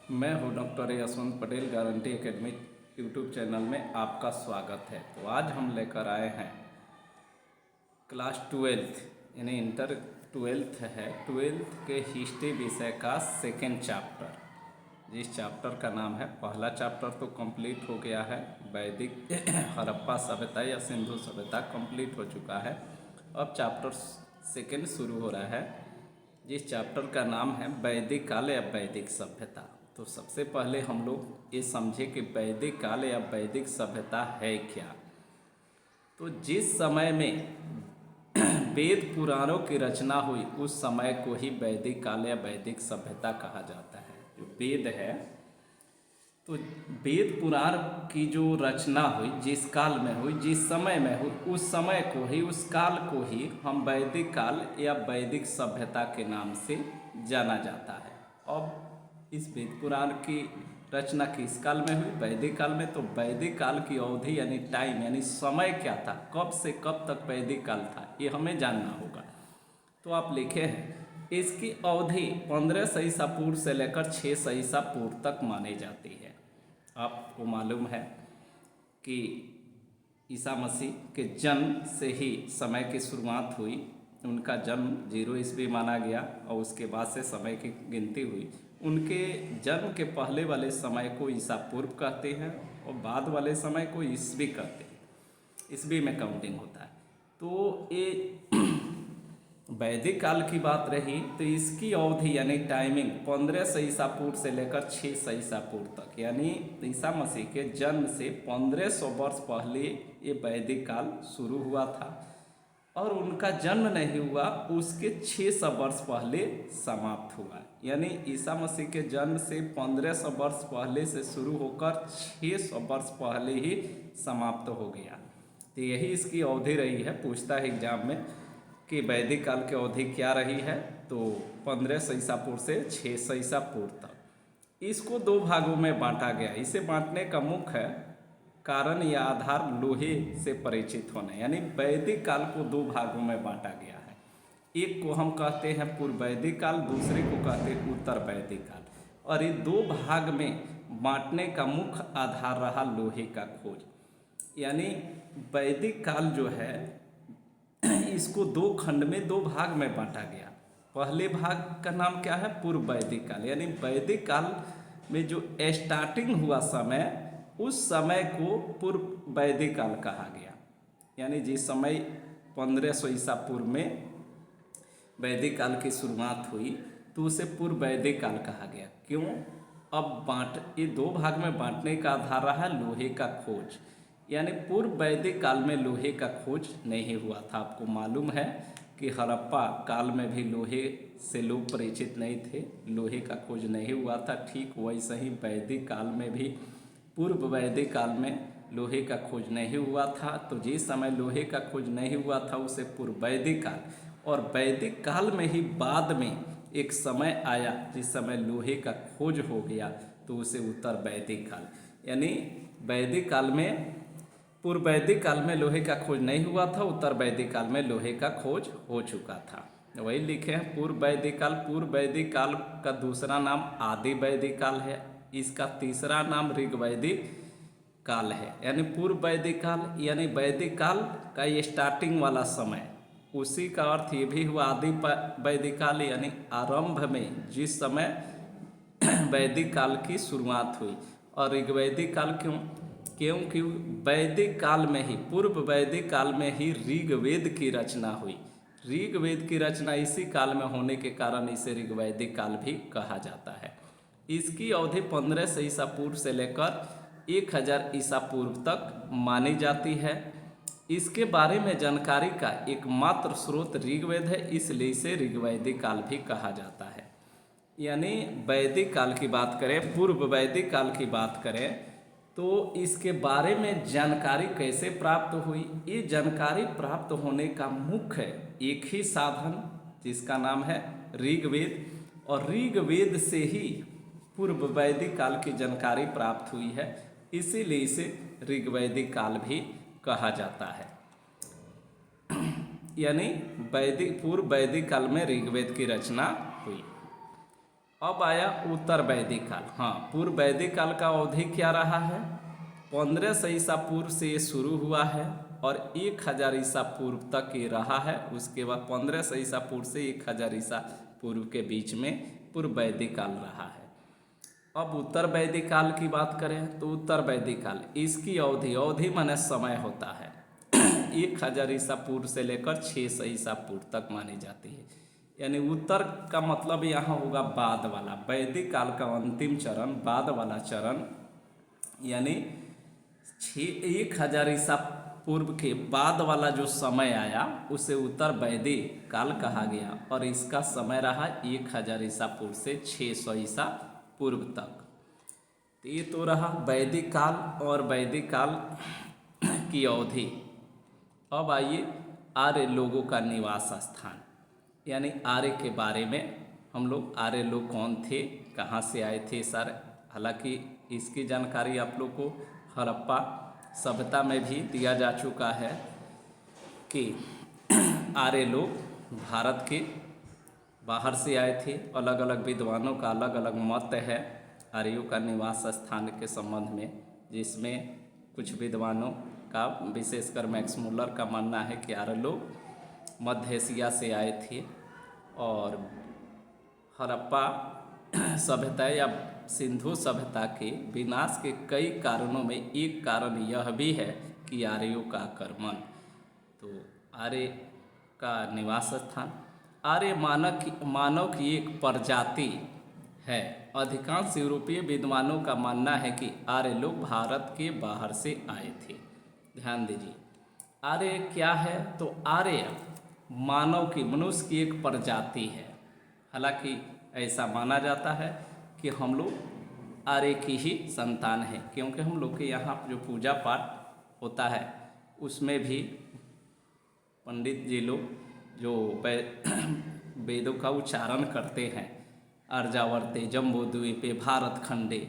मैं हूं doctor Yashwant Patel, guarantee academic YouTube channel में आपका स्वागत है। तो आज हम लेकर आए हैं क्लास 12 यानी इंटर 12th है, 12th के हिस्ट्री विषय का सेकेंड चैप्टर, जिस चैप्टर का नाम है, पहला चैप्टर तो कंप्लीट हो गया है, वैदिक हड़प्पा सभ्यता या सिंधु सभ्यता कंप्लीट हो चुका है। अब चैप्टर सेकेंड शुरू हो रहा है, जिस चैप्टर का नाम है वैदिक काल या वैदिक सभ्यता। तो सबसे पहले हम लोग ये समझे कि वैदिक काल या वैदिक सभ्यता है क्या। तो जिस समय में वेद पुराणों की रचना हुई उस समय को ही वैदिक काल या वैदिक सभ्यता कहा जाता है। जो वेद है, तो वेद पुराण की जो रचना हुई, जिस काल में हुई, जिस समय में हुई, उस समय को ही, उस काल को ही हम वैदिक काल या वैदिक सभ्यता के नाम से जाना जाता है। अब इस वेद पुराण की रचना किस काल में हुई? वैदिक काल में। तो वैदिक काल की अवधि यानी टाइम यानी समय क्या था, कब से कब तक वैदिक काल था, ये हमें जानना होगा। तो आप लिखे हैं इसकी अवधि 1500 ईसा पूर्व से लेकर 600 ईसा पूर्व तक मानी जाती है। आपको मालूम है कि ईसा मसीह के जन्म से ही समय की शुरुआत हुई। उनका जन्म 0 ईस्वी माना गया और उसके बाद से समय की गिनती हुई। उनके जन्म के पहले वाले समय को ईसा पूर्व कहते हैं और बाद वाले समय को ईस्वी कहते हैं। ईस्वी में काउंटिंग होता है। तो ये वैदिक काल की बात रही तो इसकी अवधि यानी टाइमिंग 1500 ईसा पूर्व से लेकर 600 ईसा पूर्व तक, यानी ईसा मसीह के जन्म से 1500 वर्ष पहले ये वैदिक काल शुरू हुआ था और उनका जन्म नहीं हुआ उसके 600 वर्ष पहले समाप्त हुआ। यानी ईसा मसीह के जन्म से 1500 वर्ष पहले से शुरू होकर 600 वर्ष पहले ही समाप्त हो गया। तो यही इसकी अवधि रही है। पूछता है एग्जाम में कि वैदिक काल की अवधि क्या रही है, तो 1500 ईसा पूर्व से 600 ईसा पूर्व तक। इसको दो भागों में बांटा गया। इसे बांटने का मुख्य कारण या आधार लोहे से परिचित होना, यानी वैदिक काल को दो भागों में बांटा गया है। एक को हम कहते हैं पूर्व वैदिक काल, दूसरे को कहते हैं उत्तर वैदिक काल। और ये दो भाग में बांटने का मुख्य आधार रहा लोहे का खोज। यानी वैदिक काल जो है इसको दो खंड में, दो भाग में बांटा गया। पहले भाग का नाम क्या है? पूर्व वैदिक काल, यानी वैदिक काल में जो स्टार्टिंग हुआ समय, उस समय को पूर्व वैदिक काल कहा गया। यानी जिस समय 1500 ईसा पूर्व में वैदिक काल की शुरुआत हुई तो उसे पूर्व वैदिक काल कहा गया। क्यों? अब ये दो भाग में बांटने का आधार रहा लोहे का खोज। यानी पूर्व वैदिक काल में लोहे का खोज नहीं हुआ था। आपको मालूम है कि हड़प्पा काल में भी लोहे से लोग परिचित नहीं थे, लोहे का खोज नहीं हुआ था। ठीक वैसे ही वैदिक काल में भी, पूर्व वैदिक काल में लोहे का खोज नहीं हुआ था। तो जिस समय लोहे का खोज नहीं हुआ था उसे पूर्व वैदिक काल, और वैदिक काल में ही बाद में एक समय आया जिस समय लोहे का खोज हो गया तो उसे उत्तर वैदिक काल। यानी वैदिक काल में, पूर्व वैदिक काल में लोहे का खोज नहीं हुआ था, उत्तर वैदिक काल में लोहे का खोज हो चुका था। वही लिखे हैं पूर्व वैदिक काल। पूर्व वैदिक काल का दूसरा नाम आदि वैदिक काल है, इसका तीसरा नाम ऋग वैदिक काल है। यानी पूर्व वैदिक काल यानी वैदिक काल का ये स्टार्टिंग वाला समय, उसी का अर्थ ये भी हुआ आदि वैदिक काल, यानी आरंभ में जिस समय वैदिक काल की शुरुआत हुई। और ऋग्वैदिक काल क्यों? क्योंकि वैदिक काल में ही, पूर्व वैदिक काल में ही ऋग्वेद की रचना हुई। ऋग्वेद की रचना इसी काल में होने के कारण इसे ऋग्वैदिक काल भी कहा जाता है। इसकी अवधि 1500 ईसा पूर्व से लेकर 1000 ईसा पूर्व तक मानी जाती है। इसके बारे में जानकारी का एकमात्र स्रोत ऋग्वेद है, इसलिए इसे ऋग्वैदिक काल भी कहा जाता है। यानी वैदिक काल की बात करें, पूर्व वैदिक काल की बात करें, तो इसके बारे में जानकारी कैसे प्राप्त हुई? ये जानकारी प्राप्त होने का मुख्य एक ही साधन जिसका नाम है ऋग्वेद, और ऋग्वेद से ही पूर्व वैदिक काल की जानकारी प्राप्त हुई है, इसीलिए इसे ऋग्वैदिक काल भी कहा जाता है। यानी पूर्व वैदिक काल में ऋग्वेद की रचना हुई। अब आया उत्तर वैदिक काल। हाँ, पूर्व वैदिक काल का अवधि क्या रहा है? 1500 ईसा पूर्व से ये शुरू हुआ है और 1000 ईसा पूर्व तक ये रहा है। उसके बाद 1500 ईसा पूर्व से 1000 ईसा पूर्व के बीच में पूर्व वैदिक काल रहा है। अब उत्तर वैदिक काल की बात करें तो उत्तर वैदिक काल, इसकी अवधि माने समय होता है 1000 ईसा पूर्व से लेकर 600 ईसा पूर्व तक मानी जाती है। यानी उत्तर का मतलब यहाँ होगा बाद वाला, वैदिक काल का अंतिम चरण, बाद वाला चरण, यानी 1000 ईसा पूर्व के बाद वाला जो समय आया उसे उत्तर वैदिक काल कहा गया और इसका समय रहा 1000 ईसा पूर्व से 600 ईसा पूर्व तक। तो ये तो रहा वैदिक काल और वैदिक काल की अवधि। अब आइए आर्य लोगों का निवास स्थान, यानी आर्य के बारे में। हम लोग आर्य लोग कौन थे, कहाँ से आए थे सर? हालांकि इसकी जानकारी आप लोग को हड़प्पा सभ्यता में भी दिया जा चुका है कि आर्य लोग भारत के बाहर से आए थे। अलग अलग विद्वानों का अलग अलग मत है आर्यों का निवास स्थान के संबंध में, जिसमें कुछ विद्वानों का, विशेषकर मैक्स मुलर का मानना है कि आर्य लोग मध्य एशिया से आए थे और हड़प्पा सभ्यता या सिंधु सभ्यता के विनाश के कई कारणों में एक कारण यह भी है कि आर्यों का आक्रमण। तो आर्य का निवास स्थान, आर्य मानव की एक प्रजाति है। अधिकांश यूरोपीय विद्वानों का मानना है कि आर्य लोग भारत के बाहर से आए थे। ध्यान दीजिए, आर्य क्या है? तो आर्य मानव की, मनुष्य की एक प्रजाति है। हालांकि ऐसा माना जाता है कि हम लोग आर्य की ही संतान हैं, क्योंकि हम लोग के यहाँ जो पूजा पाठ होता है उसमें भी पंडित जी लोग जो वेदों का उच्चारण करते हैं, अर्जावर्ते जम्बूद्वीपे भारत खंडे,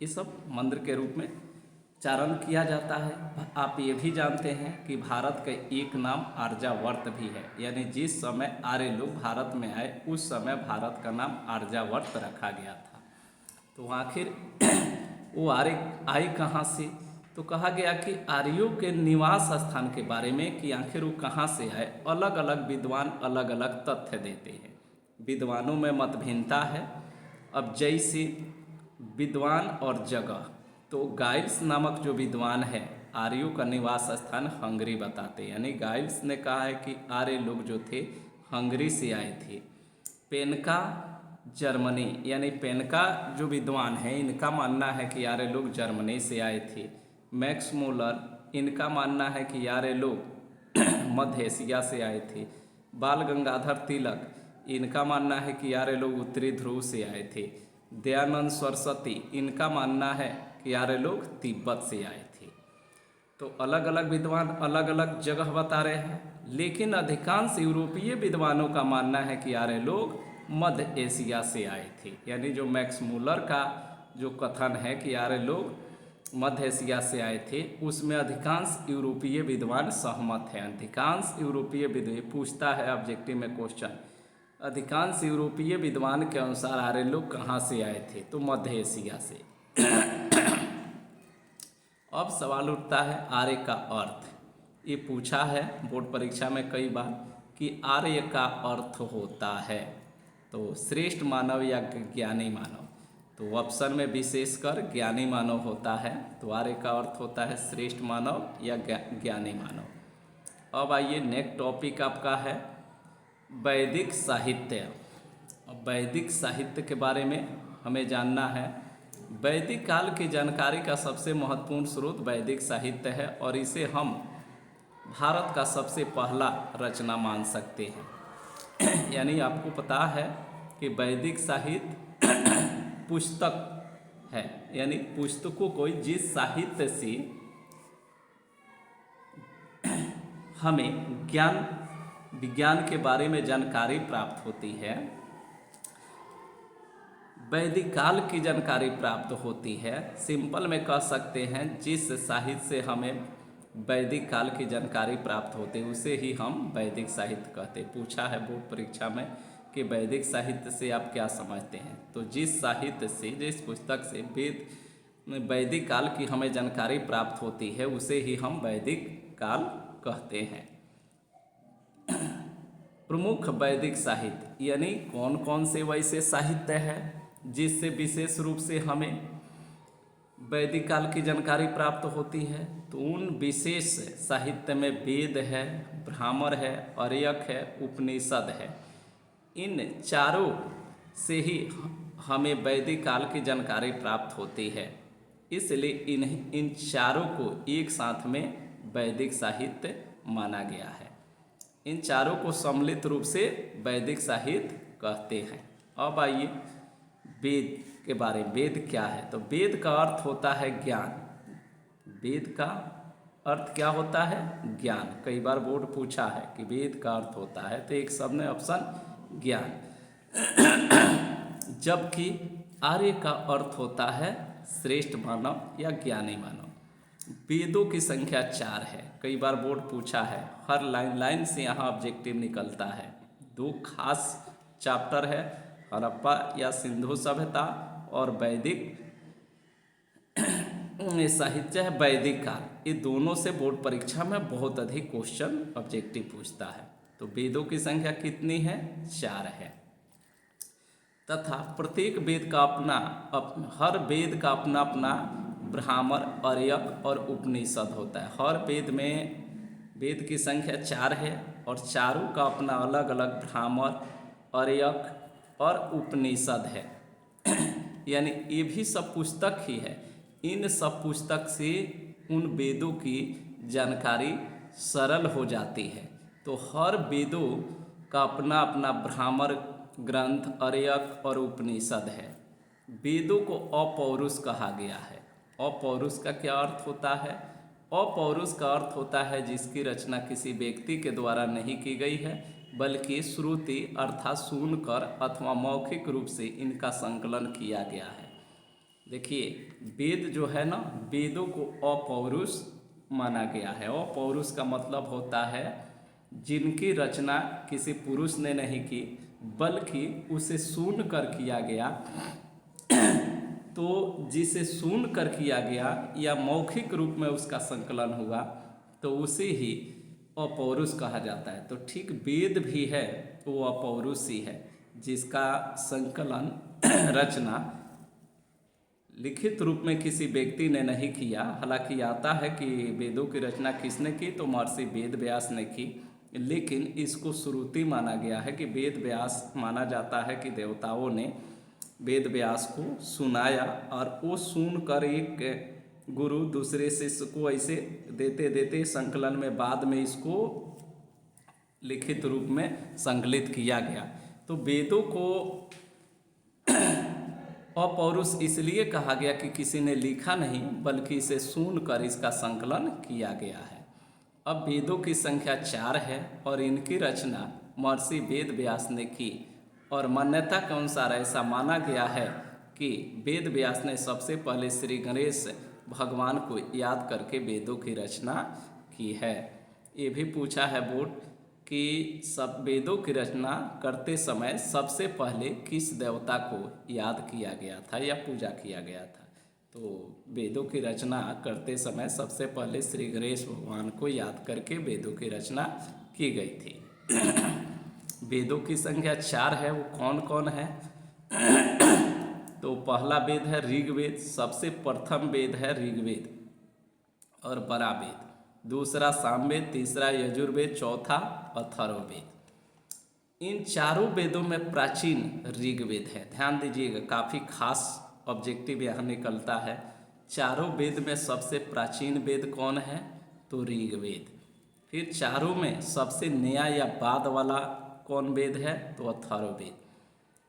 ये सब मंत्र के रूप में उच्चारण किया जाता है। आप ये भी जानते हैं कि भारत का एक नाम आर्यावर्त भी है, यानी जिस समय आर्य लोग भारत में आए उस समय भारत का नाम आर्यावर्त रखा गया था। तो आखिर वो आर्य आए कहाँ से? तो कहा गया कि आर्यों के निवास स्थान के बारे में कि आखिर वो कहाँ से आए, अलग अलग विद्वान अलग अलग तथ्य देते हैं। विद्वानों में मतभिन्नता है। अब जैसे विद्वान और जगह, तो गाइल्स नामक जो विद्वान है आर्यों का निवास स्थान हंगरी बताते हैं, यानी गाइल्स ने कहा है कि आर्य लोग जो थे हंगरी से आए थे। पेनका जर्मनी, यानी पेनका जो विद्वान है इनका मानना है कि आर्य लोग जर्मनी से आए थे। मैक्स मुलर, इनका मानना है कि आर्य लोग मध्य एशिया से आए थे। बाल गंगाधर तिलक, इनका मानना है कि आर्य लोग उत्तरी ध्रुव से आए थे। दयानंद सरस्वती, इनका मानना है कि आर्य लोग तिब्बत से आए थे। तो अलग अलग विद्वान अलग अलग जगह बता रहे हैं, लेकिन अधिकांश यूरोपीय विद्वानों का मानना है कि आर्य लोग मध्य एशिया से आए थे। यानी जो मैक्स मुलर का जो कथन है कि आर्य लोग मध्य एशिया से आए थे, उसमें अधिकांश यूरोपीय विद्वान सहमत हैं। अधिकांश यूरोपीय विद्वान पूछता है ऑब्जेक्टिव में क्वेश्चन, अधिकांश यूरोपीय विद्वान के अनुसार आर्य लोग कहाँ से आए थे? तो मध्य एशिया से। अब सवाल उठता है आर्य का अर्थ। ये पूछा है बोर्ड परीक्षा में कई बार कि आर्य का अर्थ होता है तो श्रेष्ठ मानव या ज्ञानी मानव। तो ऑप्शन में विशेषकर ज्ञानी मानव होता है, तो आर्य का अर्थ होता है श्रेष्ठ मानव या ज्ञानी मानव। अब आइए नेक्स्ट टॉपिक आपका है वैदिक साहित्य। अब वैदिक साहित्य के बारे में हमें जानना है। वैदिक काल की जानकारी का सबसे महत्वपूर्ण स्रोत वैदिक साहित्य है और इसे हम भारत का सबसे पहला रचना मान सकते हैं। यानी आपको पता है कि वैदिक साहित्य पुस्तक है, यानी पुस्तकों को जिस साहित्य से हमें ज्ञान विज्ञान के बारे में जानकारी प्राप्त होती है, वैदिक काल की जानकारी प्राप्त होती है। सिंपल में कह सकते हैं जिस साहित्य से हमें वैदिक काल की जानकारी प्राप्त होती है उसे ही हम वैदिक साहित्य कहते हैं। पूछा है बोर्ड परीक्षा में कि वैदिक साहित्य से आप क्या समझते हैं। तो जिस साहित्य से, जिस पुस्तक से वैदिक काल की हमें जानकारी प्राप्त होती है उसे ही हम वैदिक काल कहते हैं। प्रमुख वैदिक साहित्य यानी कौन कौन से वैसे साहित्य हैं जिससे विशेष रूप से हमें वैदिक काल की जानकारी प्राप्त होती है। तो उन विशेष साहित्य में वेद है, ब्राह्मण है, अर्यक है, उपनिषद है। इन चारों से ही हमें वैदिक काल की जानकारी प्राप्त होती है। इसलिए इन चारों को एक साथ में वैदिक साहित्य माना गया है। इन चारों को सम्मिलित रूप से वैदिक साहित्य कहते हैं। अब आइए वेद के बारे में। वेद क्या है? तो वेद का अर्थ होता है ज्ञान। वेद का अर्थ क्या होता है? ज्ञान। कई बार बोर्ड पूछा है कि वेद का अर्थ होता है, तो एक सबने ऑप्शन ज्ञान। जबकि आर्य का अर्थ होता है श्रेष्ठ मानव या ज्ञानी मानव। वेदों की संख्या 4 है। कई बार बोर्ड पूछा है, हर लाइन से यहाँ ऑब्जेक्टिव निकलता है। 2 खास चैप्टर है, हड़प्पा या सिंधु सभ्यता और वैदिक साहित्य है वैदिक काल। ये दोनों से बोर्ड परीक्षा में बहुत अधिक क्वेश्चन ऑब्जेक्टिव पूछता है। तो वेदों की संख्या कितनी है? 4 है। तथा प्रत्येक वेद का हर वेद का अपना अपना ब्राह्मण, अर्यक और उपनिषद होता है। हर वेद की संख्या 4 है और चारों का अपना अलग अलग ब्राह्मण, अर्यक और उपनिषद है। यानी ये भी सब पुस्तक ही है। इन सब पुस्तक से उन वेदों की जानकारी सरल हो जाती है। तो हर वेदों का अपना अपना ब्राह्मण ग्रंथ, अर्यक और उपनिषद है। वेदों को अपौरुष कहा गया है। अपौरुष का क्या अर्थ होता है? अपौरुष का अर्थ होता है जिसकी रचना किसी व्यक्ति के द्वारा नहीं की गई है, बल्कि श्रुति अर्थात सुनकर अथवा मौखिक रूप से इनका संकलन किया गया है। देखिए, वेद जो है ना, वेदों को अपौरुष माना गया है। अपौरुष का मतलब होता है जिनकी रचना किसी पुरुष ने नहीं की, बल्कि उसे सुनकर किया गया। तो जिसे सुनकर किया गया या मौखिक रूप में उसका संकलन हुआ, तो उसे ही अपौरुष कहा जाता है। तो ठीक वेद भी है, वो अपौरुष ही है जिसका संकलन रचना लिखित रूप में किसी व्यक्ति ने नहीं किया। हालांकि आता है कि वेदों की रचना किसने की, तो महर्षि वेद व्यास ने की, लेकिन इसको श्रुति माना गया है कि वेद व्यास माना जाता है कि देवताओं ने वेद व्यास को सुनाया और वो सुनकर एक गुरु दूसरे शिष्य को ऐसे देते देते संकलन में बाद में इसको लिखित रूप में संकलित किया गया। तो वेदों को अपौरुष इसलिए कहा गया कि किसी ने लिखा नहीं, बल्कि इसे सुनकर इसका संकलन किया गया है। अब वेदों की संख्या 4 है और इनकी रचना महर्षि वेद व्यास ने की। और मान्यता के अनुसार ऐसा माना गया है कि वेद व्यास ने सबसे पहले श्री गणेश भगवान को याद करके वेदों की रचना की है। ये भी पूछा है बोर्ड कि सब वेदों की रचना करते समय सबसे पहले किस देवता को याद किया गया था या पूजा किया गया था। तो वेदों की रचना करते समय सबसे पहले श्री गणेश भगवान को याद करके वेदों की रचना की गई थी। वेदों की संख्या 4 है। वो कौन कौन है? तो पहला वेद है ऋग्वेद। सबसे प्रथम वेद है ऋग्वेद और बड़ा वेद। दूसरा सामवेद, तीसरा यजुर्वेद, चौथा अथर्ववेद। इन चारों वेदों में प्राचीन ऋग्वेद है। ध्यान दीजिएगा, काफ़ी खास ऑब्जेक्टिव यहाँ निकलता है। चारों वेद में सबसे प्राचीन वेद कौन है? तो ऋग्वेद। फिर चारों में सबसे नया या बाद वाला कौन वेद है? तो अथर्ववेद।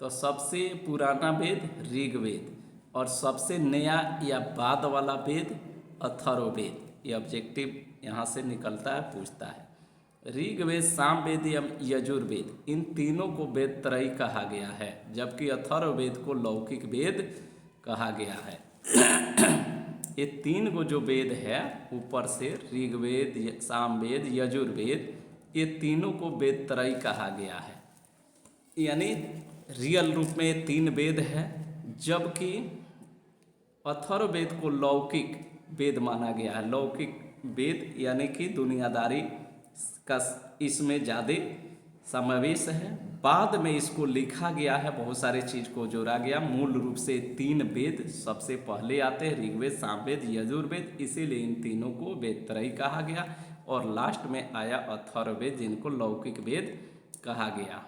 तो सबसे पुराना वेद ऋग्वेद और सबसे नया या बाद वाला वेद अथर्ववेद। ये ऑब्जेक्टिव यहाँ से निकलता है, पूछता है। ऋग्वेद, सामवेद या यजुर्वेद, इन तीनों को वेद त्रयी कहा गया है, जबकि अथर्ववेद को लौकिक वेद कहा गया है। ये 3 गो जो वेद है ऊपर से, ऋग्वेद, सामवेद, यजुर्वेद, ये तीनों को वेद त्रयी कहा गया है। यानी रियल रूप में 3 वेद है, जबकि अथर्ववेद को लौकिक वेद माना गया है। लौकिक वेद यानी कि दुनियादारी का इसमें ज़्यादा समावेश है। बाद में इसको लिखा गया है, बहुत सारे चीज़ को जोड़ा गया। मूल रूप से 3 वेद सबसे पहले आते हैं, ऋग्वेद, सामवेद, यजुर्वेद, इसीलिए इन तीनों को वेदत्रयी कहा गया। और लास्ट में आया अथर्ववेद, जिनको लौकिक वेद कहा गया।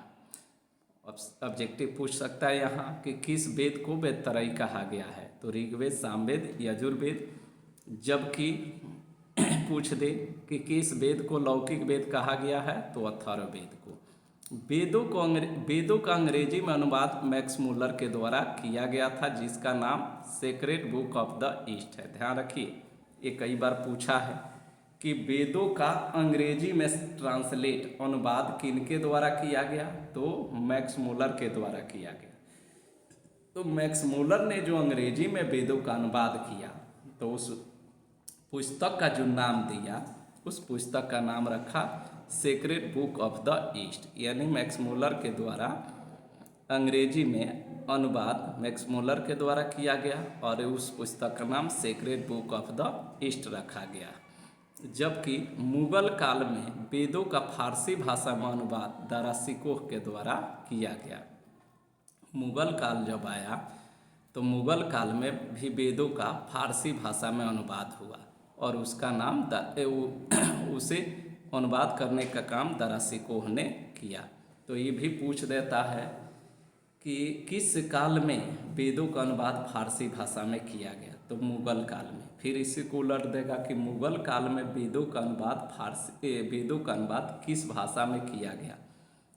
ऑब्जेक्टिव पूछ सकता है यहाँ कि किस वेद को वेदत्रयी कहा गया है, तो ऋग्वेद, सामवेद, यजुर्वेद। जबकि पूछ दे कि किस वेद को लौकिक वेद कहा गया है, तो अथर्ववेद को। वेदों का अंग्रेजी में अनुवाद मैक्स मुलर के द्वारा किया गया था, जिसका नाम sacred book of the east है। ध्यान रखिए, ये कई बार पूछा है कि वेदों का अंग्रेजी में ट्रांसलेट अनुवाद किनके द्वारा किया गया, तो मैक्स मुलर के द्वारा किया गया। तो मैक्स मुलर ने जो अंग्रेजी में वेदों का अनुवाद किया, तो उस पुस्तक का जो नाम दिया, उस पुस्तक का नाम रखा sacred book of the east. यानी मैक्स मुलर के द्वारा अंग्रेजी में अनुवाद मैक्स मुलर के द्वारा किया गया और उस पुस्तक का नाम sacred book of the east रखा गया। जबकि मुगल काल में वेदों का फारसी भाषा में अनुवाद दारा-शिकोह के द्वारा किया गया। मुगल काल जब आया तो मुगल काल में भी वेदों का फारसी भाषा में अनुवाद हुआ और उसका नाम उसे अनुवाद करने का काम दारा-शिकोह ने किया। तो ये भी पूछ देता है कि किस काल में वेदों का अनुवाद फारसी भाषा में किया गया, तो मुगल काल में। फिर इसी को उलट देगा कि मुगल काल में वेदों का अनुवाद किस भाषा में किया गया,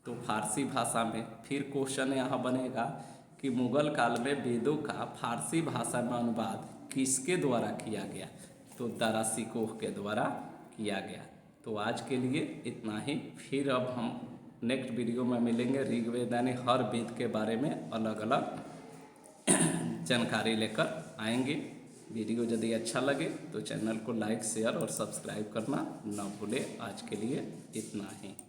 तो फारसी भाषा में। फिर क्वेश्चन यहाँ बनेगा कि मुगल काल में वेदों का फारसी भाषा में अनुवाद किसके द्वारा किया गया, तो दारा-शिकोह के द्वारा किया गया। तो आज के लिए इतना ही। फिर अब हम नेक्स्ट वीडियो में मिलेंगे। ऋग्वेद यानी हर वेद के बारे में अलग अलग जानकारी लेकर आएंगे। वीडियो यदि अच्छा लगे तो चैनल को लाइक, शेयर और सब्सक्राइब करना ना भूलें। आज के लिए इतना ही।